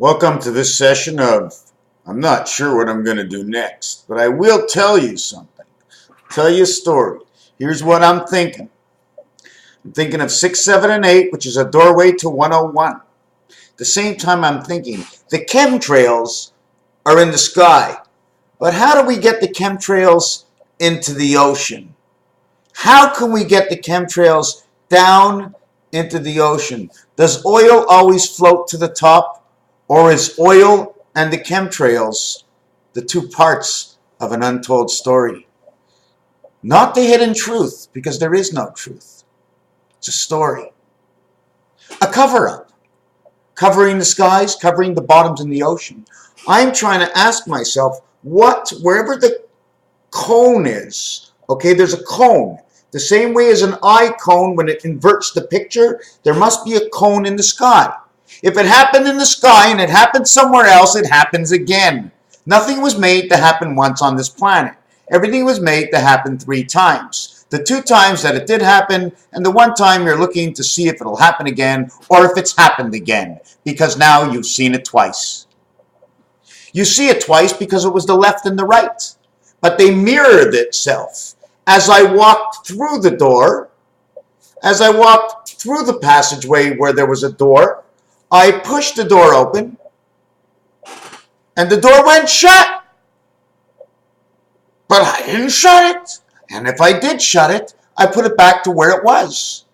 Welcome to this session of, I'm not sure what I'm going to do next, but I will tell you something. Tell you a story. Here's what I'm thinking. I'm thinking of 6, 7, and 8, which is a doorway to 101. At the same time, I'm thinking the chemtrails are in the sky. But how do we get the chemtrails into the ocean? How can we get the chemtrails down into the ocean? Does oil always float to the top? Or is oil and the chemtrails the two parts of an untold story? Not the hidden truth, because there is no truth. It's a story. A cover-up. Covering the skies, covering the bottoms in the ocean. I'm trying to ask myself, wherever the cone is, okay, there's a cone. The same way as an eye cone, when it inverts the picture, there must be a cone in the sky. If it happened in the sky and it happened somewhere else, it happens again. Nothing was made to happen once on this planet. Everything was made to happen 3 times. The 2 times that it did happen, and the 1 time you're looking to see if it'll happen again, or if it's happened again, because now you've seen it twice. You see it twice because it was the left and the right, but they mirrored itself. As I walked through the door, as I walked through the passageway where there was a door, I pushed the door open, and the door went shut. But I didn't shut it. And if I did shut it, I put it back to where it was.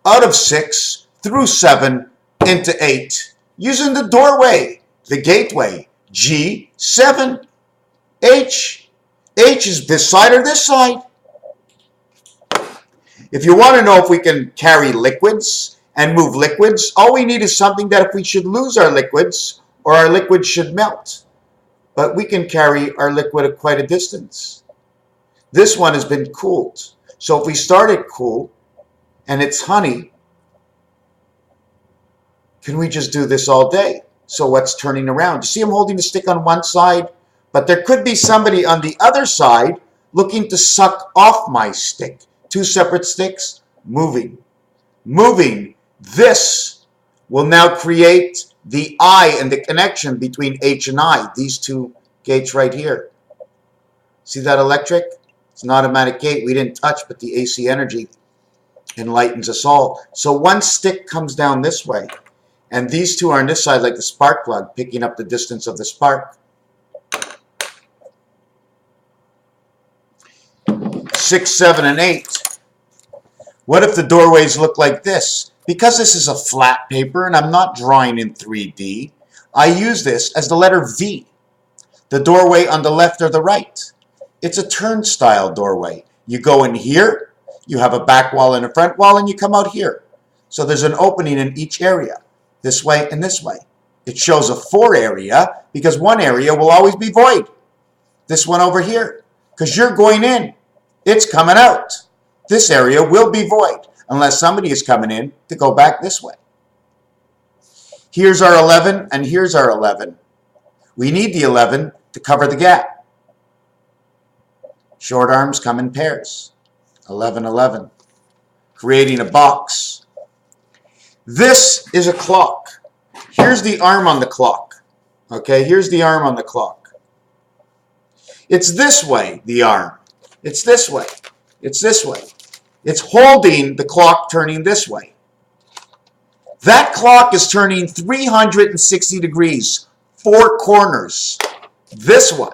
Out of 6, through 7, into 8, using the doorway, the gateway, G, 7, H. H is this side or this side. If you want to know if we can carry liquids and move liquids, all we need is something that if we should lose our liquids, or our liquids should melt. But we can carry our liquid at quite a distance. This one has been cooled. So if we start it cool, and it's honey, can we just do this all day? So what's turning around? You see I'm holding the stick on one side, but there could be somebody on the other side looking to suck off my stick. 2 separate sticks, moving. Moving. This will now create the I and the connection between H and I, these 2 gates right here. See that electric? It's an automatic gate we didn't touch, but the AC energy enlightens us all. So 1 stick comes down this way, and these 2 are on this side like the spark plug, picking up the distance of the spark. 6, 7, and 8. What if the doorways look like this? Because this is a flat paper and I'm not drawing in 3D, I use this as the letter V. The doorway on the left or the right. It's a turnstile doorway. You go in here, you have a back wall and a front wall, and you come out here. So there's an opening in each area, this way and this way. It shows a 4 area because 1 area will always be void. This one over here, because you're going in, it's coming out. This area will be void unless somebody is coming in to go back this way. Here's our 11 and here's our 11. We need the 11 to cover the gap. Short arms come in pairs. 11, 11. Creating a box. This is a clock. Here's the arm on the clock. Okay, here's the arm on the clock. It's this way, the arm. It's this way. It's this way. It's holding the clock turning this way. That clock is turning 360 degrees, 4 corners. This one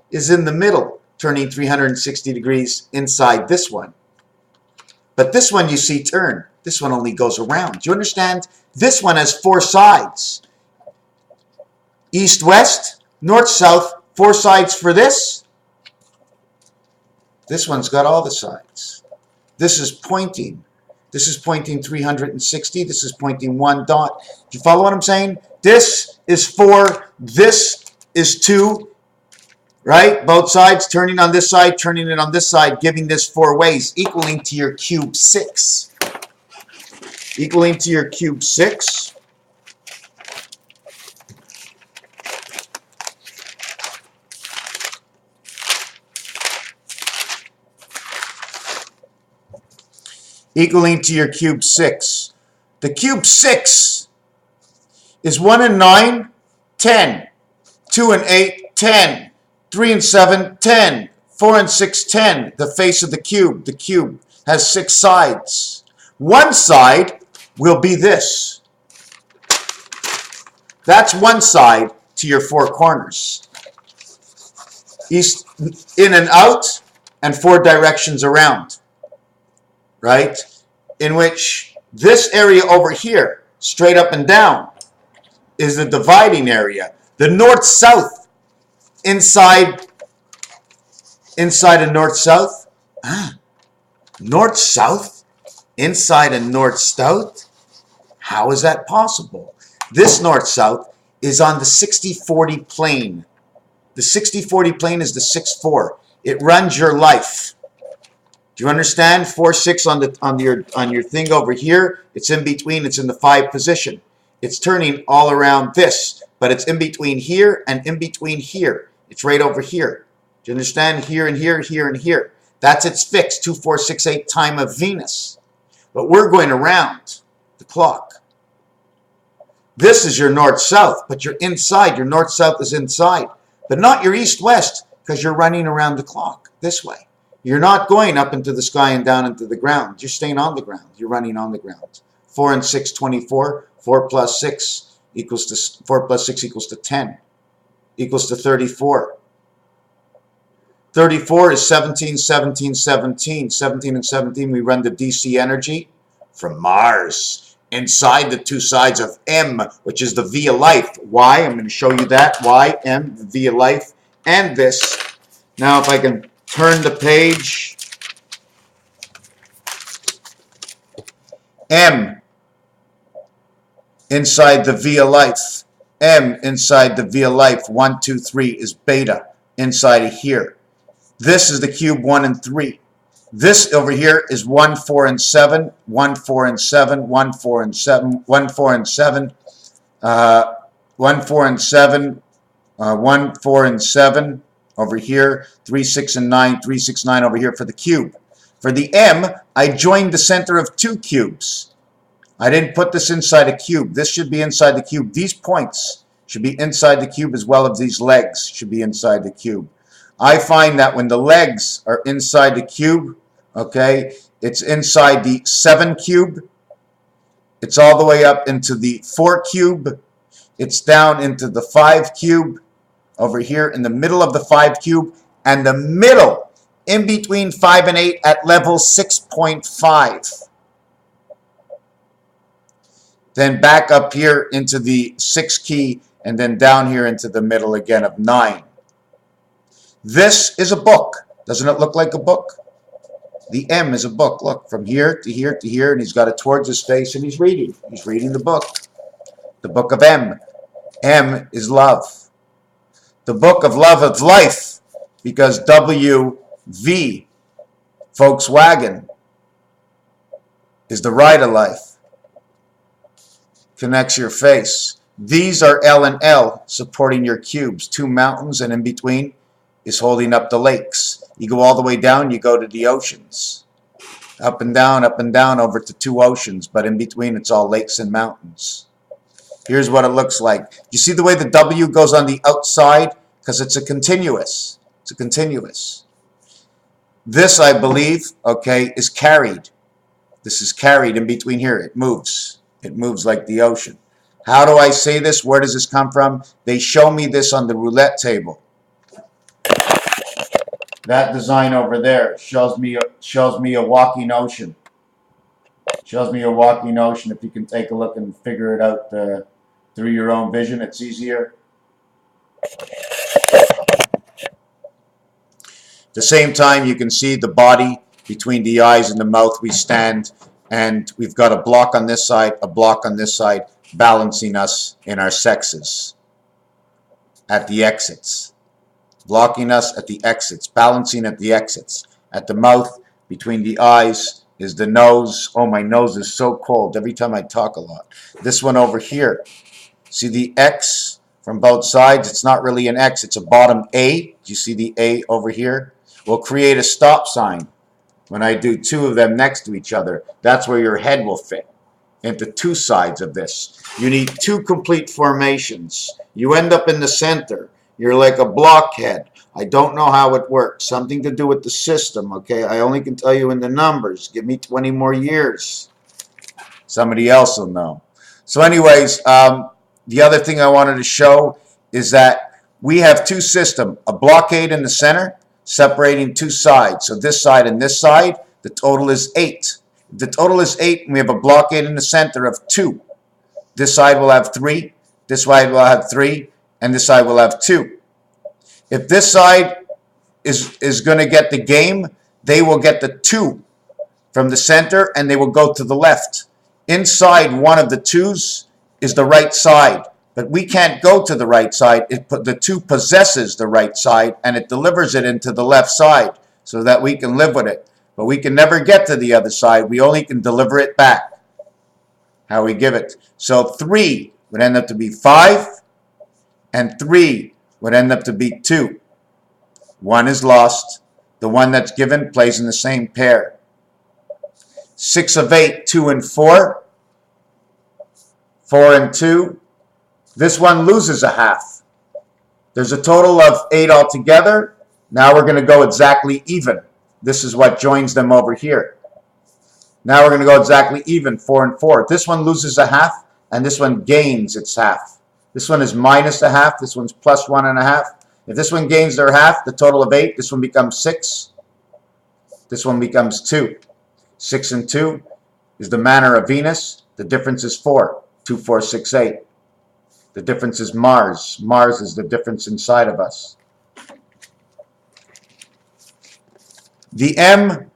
is in the middle, turning 360 degrees inside this one. But this one you see turn. This one only goes around. Do you understand? This one has 4 sides. East, west, north, south, 4 sides for this. This one's got all the sides. This is pointing. This is pointing 360. This is pointing 1 dot. Do you follow what I'm saying? This is 4. This is 2. Right? Both sides turning on this side, turning it on this side, giving this 4 ways, equaling to your cube 6. Equaling to your cube 6. Equaling to your cube 6. The cube 6 is 1 and 9, 10. 2 and 8, 10. 3 and 7, 10. 4 and 6, 10. The face of the cube. The cube has 6 sides. One side will be this. That's one side to your 4 corners. East, in and out, and 4 directions around. Right? In which this area over here, straight up and down, is the dividing area. The north-south inside a north-south. North-south inside a north-south? How is that possible? This north-south is on the 60-40 plane. The 60-40 plane is the 6-4. It runs your life. Do you understand? 4-6 on your thing over here. It's in between. It's in the 5 position. It's turning all around this, but it's in between here and in between here. It's right over here. Do you understand? Here and here, here and here. That's its fixed 2, 4, 6, 8 time of Venus. But we're going around the clock. This is your north-south, but you're inside. Your north-south is inside, but not your east-west, because you're running around the clock this way. You're not going up into the sky and down into the ground. You're staying on the ground. You're running on the ground. 4 and 6, 24. 4 plus 6 equals to 4 plus 6 equals to 10. Equals to 34. 34 is 17, 17, 17. 17 and 17, we run the DC energy from Mars inside the 2 sides of M, which is the via life. Y, I'm going to show you that. Y, M, via life, and this. Now, if I can turn the page. M inside the via life. M inside the via life. 1, 2, 3 is beta inside of here. This is the cube 1 and 3. This over here is 1, 4, and 7. 1, 4, and 7. 1, 4, and 7. 1, 4, and 7. 1, 4, and 7. 1, 4, and 7 over here. 3, 6, and 9. 3, 6, 9 over here for the cube. For the M, I joined the center of 2 cubes. I didn't put this inside a cube. This should be inside the cube. These points should be inside the cube as well as these legs should be inside the cube. I find that when the legs are inside the cube, okay, it's inside the 7 cube. It's all the way up into the 4 cube. It's down into the 5 cube over here in the middle of the 5 cube, and the middle in between 5 and 8 at level 6.5. Then back up here into the 6 key, and then down here into the middle again of 9. This is a book. Doesn't it look like a book? The M is a book. Look, from here to here to here, and he's got it towards his face, and he's reading. He's reading the book. The book of M. M is love. The book of love of life, because WV, Volkswagen, is the ride of life. Connects your face. These are L and L supporting your cubes. 2 mountains, and in between is holding up the lakes. You go all the way down, you go to the oceans. Up and down over to 2 oceans, but in between it's all lakes and mountains. Here's what it looks like. You see the way the W goes on the outside? Because it's a continuous. It's a continuous. This, I believe, okay, is carried. This is carried in between here. It moves. It moves like the ocean. How do I say this? Where does this come from? They show me this on the roulette table. That design over there shows me a walking ocean. Shows me a walking ocean. If you can take a look and figure it out through your own vision, it's easier. At the same time, you can see the body between the eyes and the mouth. We stand, and we've got a block on this side, a block on this side, balancing us in our sexes at the exits. Blocking us at the exits, balancing at the exits. At the mouth, between the eyes, is the nose. Oh, my nose is so cold every time I talk a lot. This one over here. See the X from both sides? It's not really an X, it's a bottom A. Do you see the A over here? We'll create a stop sign when I do 2 of them next to each other. That's where your head will fit. into two sides of this. You need two complete formations. You end up in the center. You're like a blockhead. I don't know how it works. Something to do with the system, okay? I only can tell you in the numbers. Give me 20 more years. Somebody else will know. So anyways, the other thing I wanted to show is that we have two systems. A blockade in the center separating two sides. So this side and this side, the total is 8. If the total is 8, and we have a blockade in the center of 2. This side will have 3, this side will have 3, and this side will have 2. If this side is going to get the game, they will get the 2 from the center, and they will go to the left. Inside one of the 2's is the right side, but we can't go to the right side. The 2 possesses the right side, and it delivers it into the left side so that we can live with it. But we can never get to the other side. We only can deliver it back. How we give it. So 3 would end up to be 5, and 3 would end up to be 2. 1 is lost. The one that's given plays in the same pair. 6 of 8, 2 and 4. 4 and 2. This one loses a half. There's a total of 8 altogether. Now we're going to go exactly even. This is what joins them over here. Now we're going to go exactly even, 4 and 4. This one loses a half, and this one gains its half. This one is minus a half. This one's plus 1.5. If this one gains their half, the total of 8, this one becomes 6. This one becomes 2. 6 and 2 is the manner of Venus. The difference is 4. 2, 4, 6, 8. The difference is Mars. Mars is the difference inside of us. The M,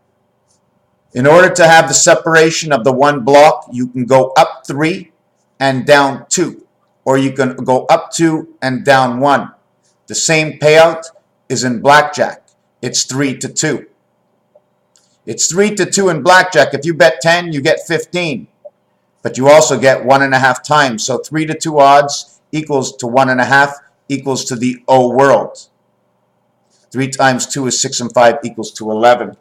in order to have the separation of the one block, you can go up 3 and down 2. Or you can go up 2 and down 1. The same payout is in blackjack. It's 3 to 2. It's 3 to 2 in blackjack. If you bet 10, you get 15. But you also get 1.5 times. So 3 to 2 odds equals to 1.5 equals to the O world. 3 times 2 is 6 and 5 equals to 11.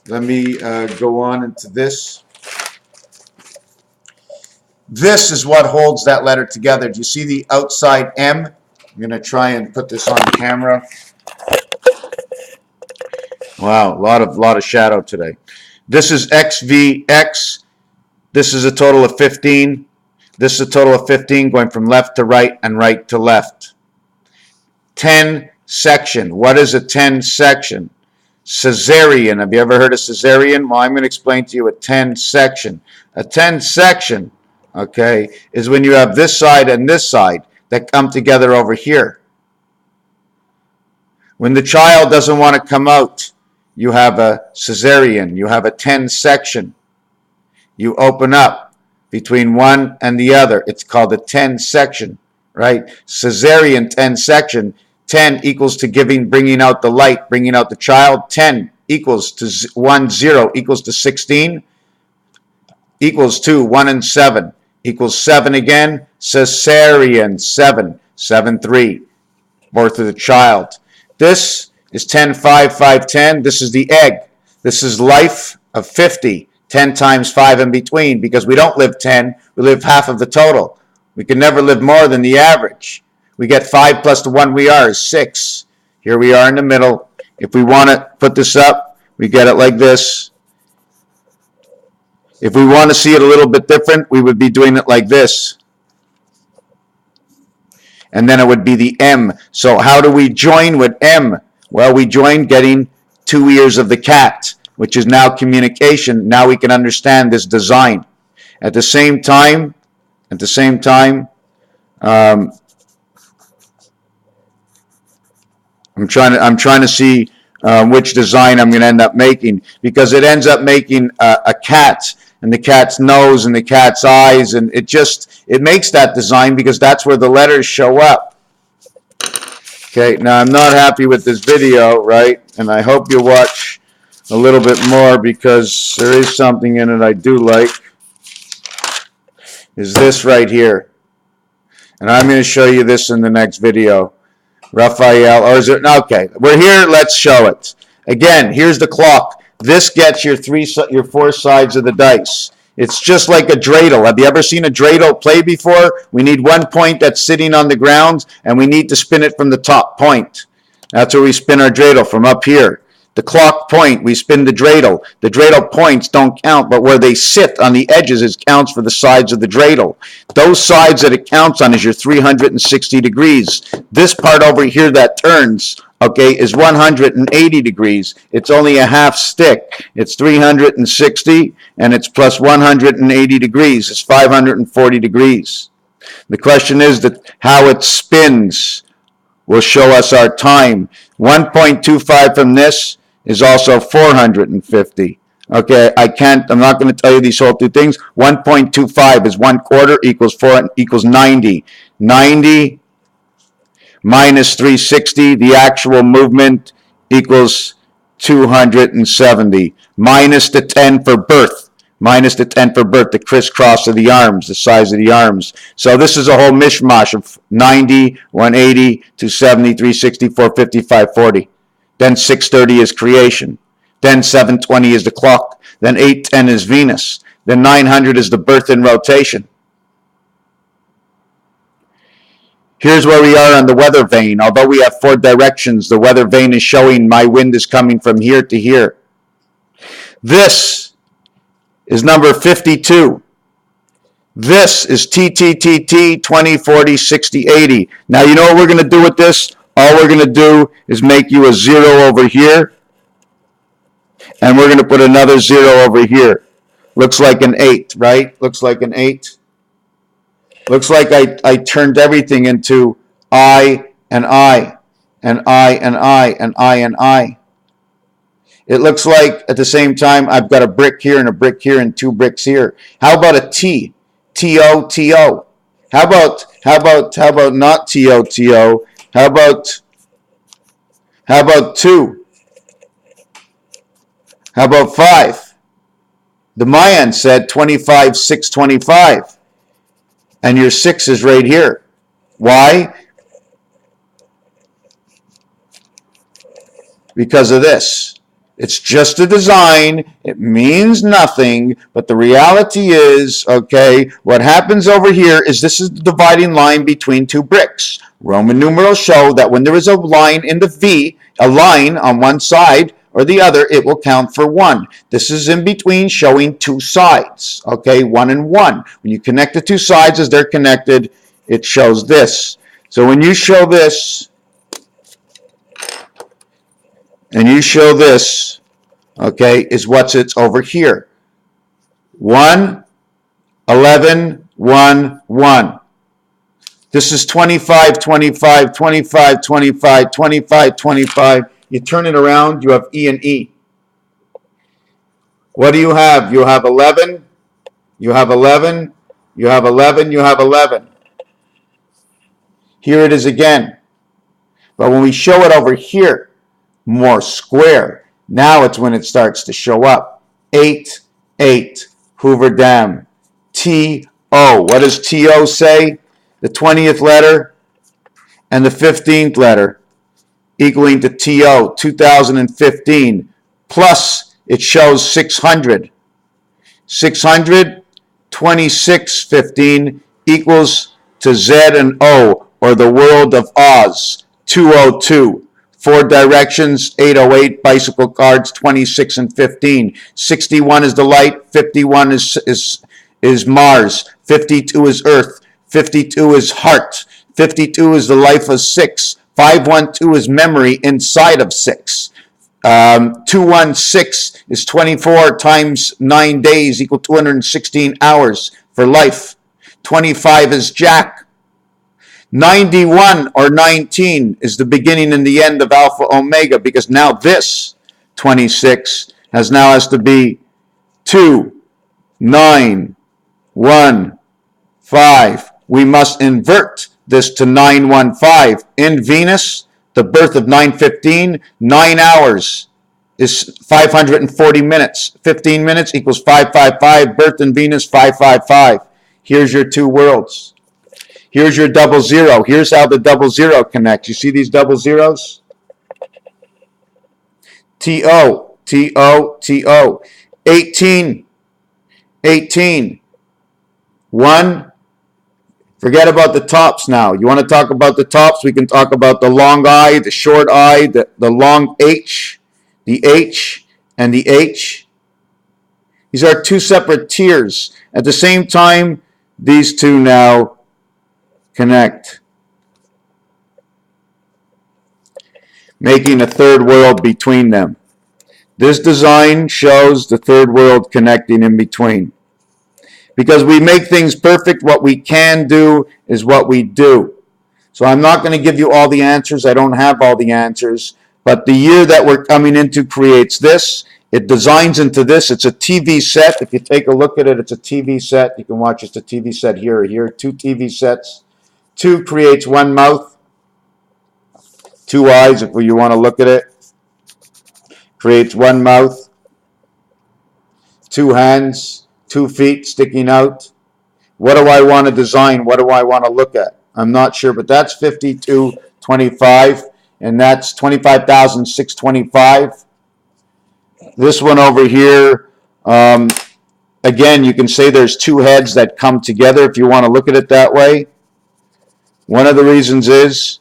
Let me go on into this. This is what holds that letter together. Do you see the outside M? I'm going to try and put this on camera. Wow, a lot of shadow today. This is XVX. This is a total of 15. This is a total of 15 going from left to right and right to left. 10 section. What is a 10 section? Caesarean. Have you ever heard of Caesarean? Well, I'm going to explain to you a 10 section. A 10 section, okay, is when you have this side and this side that come together over here. When the child doesn't want to come out, you have a Caesarean. You have a 10 section. You open up between one and the other. It's called a 10 section, right? Caesarean 10 section. 10 equals to bringing out the light, bringing out the child. 10 equals to 1, 0 equals to 16, equals to 1 and 7, equals 7 again. Caesarean 7, 7, 3, birth of the child. This is 10, 5, 5, 10. This is the egg. This is life of 50. 10 times 5 in between, because we don't live 10, we live half of the total. We can never live more than the average. We get 5 plus the 1 we are is 6. Here we are in the middle. If we want to put this up, we get it like this. If we want to see it a little bit different, we would be doing it like this. And then it would be the M. So how do we join with M? Well, we join getting 2 ears of the cat, which is now communication. Now we can understand this design. At the same time, I'm trying to see which design I'm going to end up making, because it ends up making a cat, and the cat's nose and the cat's eyes, and it makes that design because that's where the letters show up. Okay, now I'm not happy with this video, right? And I hope you watch a little bit more, because there is something in it I do like. Is this right here. And I'm going to show you this in the next video. Raphael, or is it? Okay, we're here, let's show it. Again, here's the clock. This gets your four sides of the dice. It's just like a dreidel. Have you ever seen a dreidel play before? We need one point that's sitting on the ground, and we need to spin it from the top point. That's where we spin our dreidel, from up here. The clock point, we spin the dreidel. The dreidel points don't count, but where they sit on the edges, it counts for the sides of the dreidel. Those sides that it counts on is your 360 degrees. This part over here that turns, okay, is 180 degrees. It's only a half stick. It's 360, and it's plus 180 degrees. It's 540 degrees. The question is that how it spins will show us our time. 1.25 from this is also 450. Okay, I'm not going to tell you these whole two things. 1.25 is 1/4 equals 90. 90 minus 360, the actual movement, equals 270. Minus the 10 for birth. Minus the 10 for birth, the crisscross of the arms, the size of the arms. So this is a whole mishmash of 90, 180, 270, 360, 450, 540. Then 630 is creation. Then 720 is the clock. Then 810 is Venus. Then 900 is the birth in rotation. Here's where we are on the weather vane. Although we have 4 directions, the weather vane is showing my wind is coming from here to here. This is number 52. This is TTTT 20, 40, 60, 80. Now, you know what we're going to do with this? All we're going to do is make you a 0 over here, and we're going to put another 0 over here. Looks like an 8, right? Looks like an 8. Looks like I turned everything into I and I, and I and I, and I and I. It looks like at the same time I've got a brick here and a brick here and 2 bricks here. How about a T? T-O, T-O. How about not T-O, T-O? How about 2? How about 5? The Mayan said 25, 6, 25. And your 6 is right here. Why? Because of this. It's just a design. It means nothing. But the reality is, okay, what happens over here is this is the dividing line between 2 bricks. Roman numerals show that when there is a line in the V, a line on one side or the other, it will count for 1. This is in between showing 2 sides, okay, 1 and 1. When you connect the 2 sides as they're connected, it shows this. So when you show this, and you show this, okay, is what's it's over here. 1, 11, 1, 1. This is 25, 25, 25, 25, 25, 25. You turn it around, you have E and E. What do you have? You have 11, you have 11, you have 11, you have 11. Here it is again. But when we show it over here, more square, now it's when it starts to show up. 8, 8, Hoover Dam. T-O. What does T-O say? The 20th letter and the 15th letter equaling to T-O, 2015. Plus, it shows 600. 600, 2615 equals to Z and O, or the world of Oz, 202. 4 directions, 808, bicycle cards, 26 and 15. 61 is the light, 51 is Mars, 52 is Earth, 52 is heart, 52 is the life of 6, 512 is memory inside of 6. 216 is 24 times 9 days equal 216 hours for life. 25 is Jack. 91 or 19 is the beginning and the end of Alpha Omega, because now this 26 has to be 2, 9, 1, 5. We must invert this to 915. In Venus, the birth of 915, 9 hours is 540 minutes. 15 minutes equals 555. Birth in Venus, 555. Here's your 2 worlds. Here's your double 0. Here's how the double 0 connects. You see these double zeros? T-O, T-O, T-O. 18, 18. 1. Forget about the tops now. You want to talk about the tops? We can talk about the long I, the short I, the long H, the H, and the H. These are two separate tiers. At the same time, these two now connect, making a third world between them. This design shows the third world connecting in between. Because we make things perfect, what we can do is what we do. So I'm not going to give you all the answers. I don't have all the answers. But the year that we're coming into creates this. It designs into this. It's a TV set. If you take a look at it, it's a TV set. You can watch it's a TV set here or here. 2 TV sets. 2 creates 1 mouth. 2 eyes, if you want to look at it. Creates 1 mouth. 2 hands. 2 feet sticking out. What do I want to design? What do I want to look at? I'm not sure, but that's 5225, and that's 25,625. This one over here, again, you can say there's 2 heads that come together if you want to look at it that way. One of the reasons is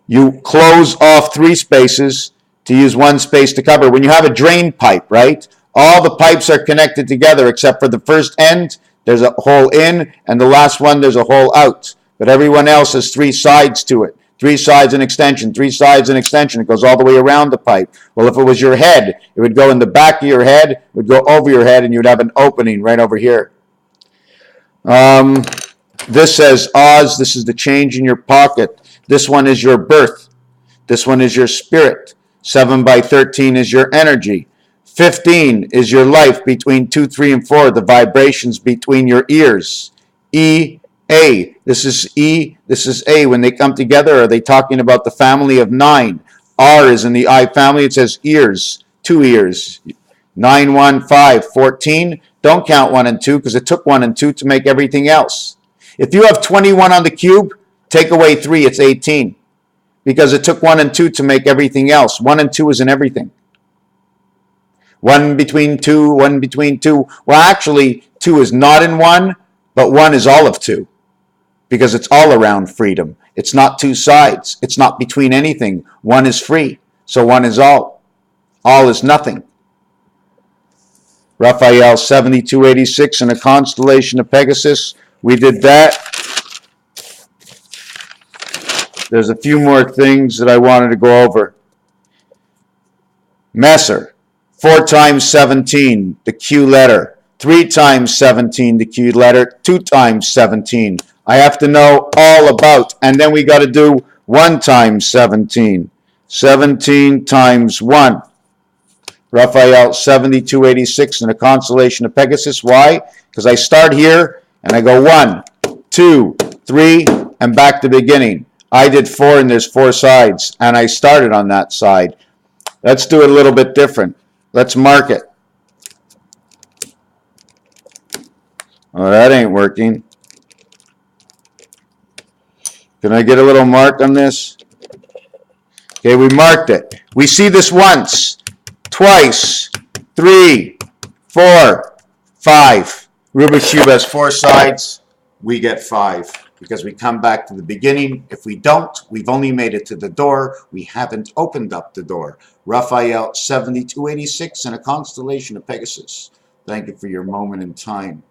you close off 3 spaces to use 1 space to cover. When you have a drain pipe, right, all the pipes are connected together except for the first end. There's a hole in, and the last one, there's a hole out. But everyone else has 3 sides to it. 3 sides and extension, 3 sides and extension. It goes all the way around the pipe. Well, if it was your head, it would go in the back of your head, it would go over your head, and you'd have an opening right over here. This says Oz. This is the change in your pocket. This one is your birth. This one is your spirit. 7 by 13 is your energy. 15 is your life between 2, 3, and 4, the vibrations between your ears. E, A. This is E, this is A. When they come together, are they talking about the family of 9? R is in the I family. It says ears, 2 ears. 9, 1, 5, 14. Don't count 1 and 2 because it took 1 and 2 to make everything else. If you have 21 on the cube, take away 3, it's 18. Because it took 1 and 2 to make everything else. 1 and 2 is in everything. 1 between 2, 1 between 2. Well, actually, 2 is not in 1, but 1 is all of 2. Because it's all around freedom. It's not 2 sides. It's not between anything. 1 is free. So 1 is all. All is nothing. Raphael 7286 in a constellation of Pegasus. We did that. There's a few more things that I wanted to go over. Messer, 4 times 17, the Q letter. 3 times 17, the Q letter. 2 times 17. I have to know all about. And then we got to do 1 times 17. 17 times 1. Raphael 7286 in a constellation of Pegasus. Why? Because I start here and I go 1, 2, 3, and back to beginning. I did 4 and there's 4 sides, and I started on that side. Let's do it a little bit different. Let's mark it. Oh, that ain't working. Can I get a little mark on this? Okay, we marked it. We see this once, twice, 3, 4, 5. Rubik's Cube has 4 sides. We get 5 because we come back to the beginning. If we don't, we've only made it to the door. We haven't opened up the door. Raphael 7286 in a constellation of Pegasus. Thank you for your moment in time.